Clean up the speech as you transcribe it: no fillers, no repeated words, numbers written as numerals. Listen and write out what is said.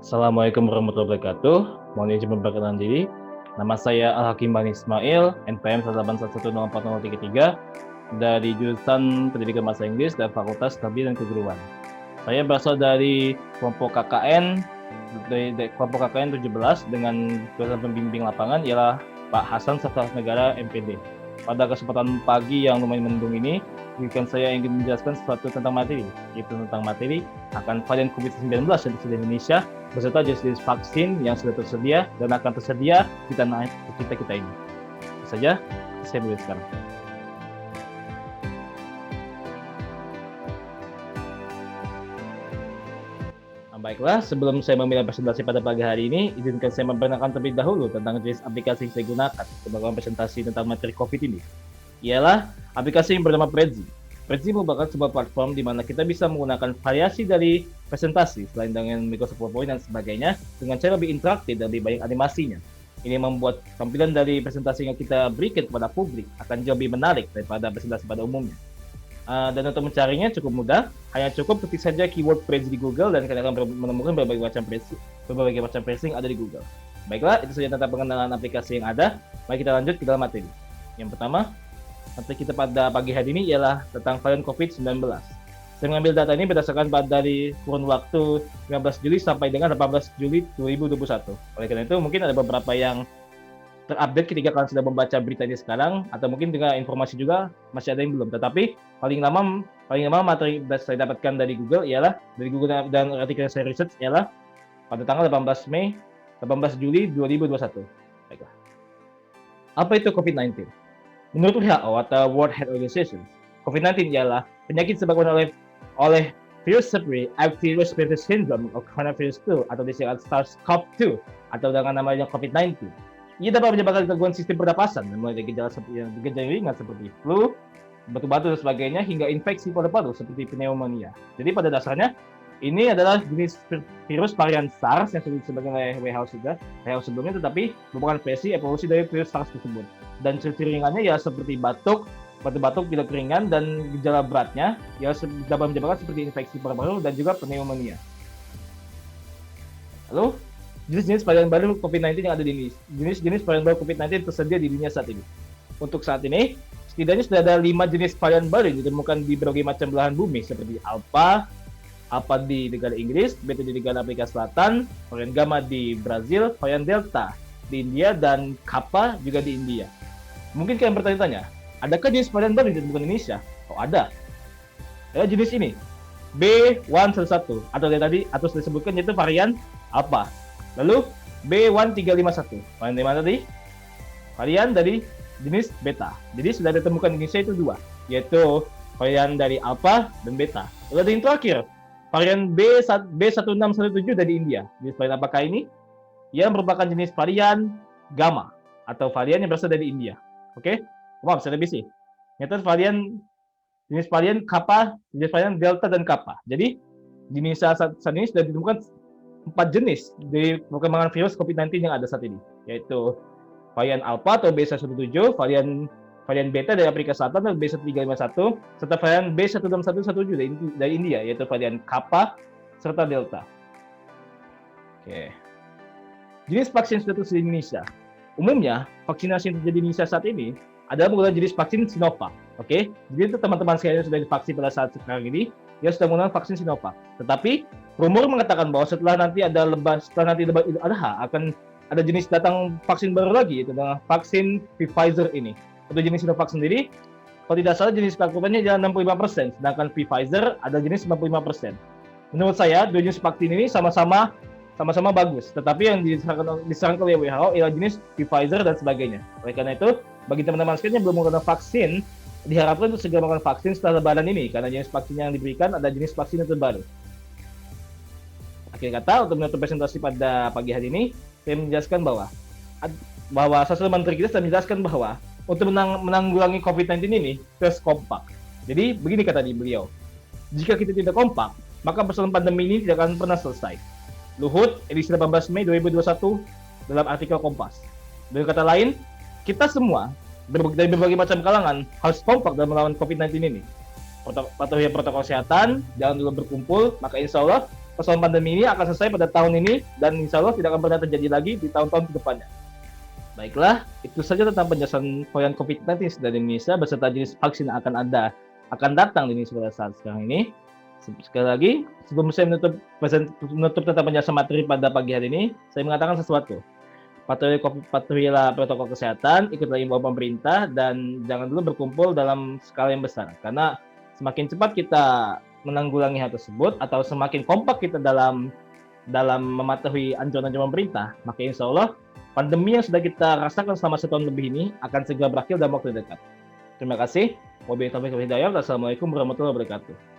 Assalamualaikum warahmatullahi wabarakatuh. Mohon izin memperkenalkan diri. Nama saya Al-Hakim Bani Ismail, NPM 181040033 dari jurusan Pendidikan Bahasa Inggris dan Fakultas Tarbiyah dan Keguruan. Saya berasal dari kelompok KKN 17 dengan dosen pembimbing lapangan ialah Pak Hasan Safar Negara MPD. Pada kesempatan pagi yang lumayan mendung ini, saya ingin menjelaskan sesuatu tentang materi, yaitu tentang materi akan varian COVID-19 yang tersedia di Indonesia beserta jenis-jenis vaksin yang sudah tersedia dan akan tersedia di tanah air kita ini. Itu saja, saya mulai sekarang. Baiklah, sebelum saya memulai presentasi pada pagi hari ini, izinkan saya memperkenalkan terlebih dahulu tentang jenis aplikasi yang saya gunakan untuk melakukan presentasi tentang materi COVID ini. Ialah aplikasi yang bernama Prezi. Prezi merupakan sebuah platform di mana kita bisa menggunakan variasi dari presentasi selain dengan Microsoft PowerPoint dan sebagainya dengan cara lebih interaktif dan lebih banyak animasinya. Ini membuat tampilan dari presentasi yang kita berikan kepada publik akan jauh lebih menarik daripada presentasi pada umumnya. Dan untuk mencarinya cukup mudah, hanya cukup ketik saja keyword Prezi di Google dan kalian akan menemukan berbagai macam Prezi yang ada di Google. Baiklah, itu saja tentang pengenalan aplikasi yang ada. Mari kita lanjut ke dalam materi. Yang pertama, materi kita pada pagi hari ini ialah tentang varian COVID-19. Saya mengambil data ini berdasarkan dari kurun waktu 15 Juli sampai dengan 18 Juli 2021. Oleh karena itu, mungkin ada beberapa yang terupdate ketika kalian sudah membaca berita ini sekarang, atau mungkin dengan informasi juga masih ada yang belum. Tetapi paling lama materi yang saya dapatkan dari Google dan artikel yang saya research ialah pada tanggal 18 Juli 2021. Baiklah. Apa itu COVID-19? Menurut WHO atau World Health Organization, COVID-19 ialah penyakit disebabkan oleh virus seperti active respiratory syndrome atau coronavirus 2 atau disingkat SARS-CoV-2 atau dengan namanya COVID-19. Ia dapat menyebabkan gangguan sistem pernapasan, mulai dari gejala ringan seperti flu, batu-batu dan sebagainya, hingga infeksi paru-paru seperti pneumonia. Jadi pada dasarnya ini adalah jenis virus varian SARS yang sudah disebutkan oleh WHO sebelumnya, tetapi merupakan versi evolusi dari virus SARS tersebut. Dan ciri ringannya ya seperti batuk, pilek ringan, dan gejala beratnya ya dapat menyebabkan seperti infeksi paru-paru dan juga pneumonia. Lalu jenis-jenis varian baru COVID-19 yang ada di ini. Jenis-jenis varian baru COVID-19 tersedia di dunia saat ini. Untuk saat ini, setidaknya sudah ada 5 jenis varian baru yang ditemukan di berbagai macam belahan bumi, seperti Alpha di negara Inggris, Beta di negara Afrika Selatan, varian Gamma di Brazil, varian Delta di India, dan Kappa juga di India. Mungkin kalian bertanya-tanya, adakah jenis varian baru yang ditemukan di Indonesia? Oh, ada. Jenis ini, B111, atau tadi sudah disebutkan yaitu varian Alpha. Lalu B1351, varian dari mana tadi? Varian dari jenis Beta. Jadi sudah ditemukan di Indonesia itu 2, yaitu varian dari Alpha dan Beta. Lalu ada yang terakhir, varian B1617 dari India. Jenis varian apakah ini? Ia merupakan jenis varian Gamma atau varian yang berasal dari India. Oke? Maaf, saya lebih sih. Yaitu jenis varian Kappa, jenis varian Delta dan Kappa. Jadi di Indonesia saat ini sudah ditemukan 4 jenis dari perkembangan virus COVID-19 yang ada saat ini, yaitu varian Alpha atau B117, varian Beta dari Afrika Selatan atau B1351, serta varian B16117 dari India, yaitu varian Kappa serta Delta. Oke. Jenis vaksin sudah tersedia di Indonesia. Umumnya, vaksinasi yang terjadi di Indonesia saat ini adalah menggunakan jenis vaksin Sinovac. Oke, jadi itu teman-teman sekalian yang sudah divaksin pada saat sekarang ini, ya sudah menggunakan vaksin Sinovac. Tetapi rumor mengatakan bahwa setelah nanti lebat Idul Adha akan ada jenis datang vaksin baru lagi, yaitu adalah vaksin Pfizer ini. Untuk jenis Sinovac sendiri, kalau tidak salah jenis cakupannya adalah 65%, sedangkan Pfizer ada jenis 95%. Menurut saya, dua jenis vaksin ini sama-sama bagus, tetapi yang disarankan oleh WHO ialah jenis Pfizer dan sebagainya. Oleh karena itu, bagi teman-teman sekalian yang belum menggunakan vaksin, diharapkan untuk segera melakukan vaksin setelah lebaran ini, karena jenis vaksin yang diberikan ada jenis vaksin yang terbaru. Akhir kata, untuk menutup presentasi pada pagi hari ini, saya menjelaskan bahwa salah menteri kita sudah menjelaskan bahwa untuk menanggulangi COVID-19 ini, kita harus kompak. Jadi, begini kata beliau, jika kita tidak kompak, maka persoalan pandemi ini tidak akan pernah selesai. Luhut, edisi 18 Mei 2021, dalam artikel Kompas. Dengan kata lain, kita semua dari berbagai macam kalangan harus kompak dalam melawan COVID-19 ini. Patuhi protokol kesehatan, jangan dulu berkumpul, maka insya Allah persoalan pandemi ini akan selesai pada tahun ini dan insya Allah tidak akan pernah terjadi lagi di tahun-tahun kedepannya. Baiklah, itu saja tentang penjelasan varian COVID-19 dari Indonesia beserta jenis vaksin yang akan datang di Indonesia pada saat sekarang ini. Sekali lagi, sebelum saya menutup tentang penjelasan materi pada pagi hari ini, saya mengatakan sesuatu. Patuhilah protokol kesehatan, ikutlah imbauan pemerintah, dan jangan dulu berkumpul dalam skala yang besar. Karena semakin cepat kita menanggulangi hal tersebut, atau semakin kompak kita dalam mematuhi anjuran-anjuran pemerintah, maka insya Allah pandemi yang sudah kita rasakan selama setahun lebih ini akan segera berakhir dalam waktu dekat. Terima kasih. Wabillahi taufiq wal hidayah. Wassalamualaikum warahmatullahi wabarakatuh.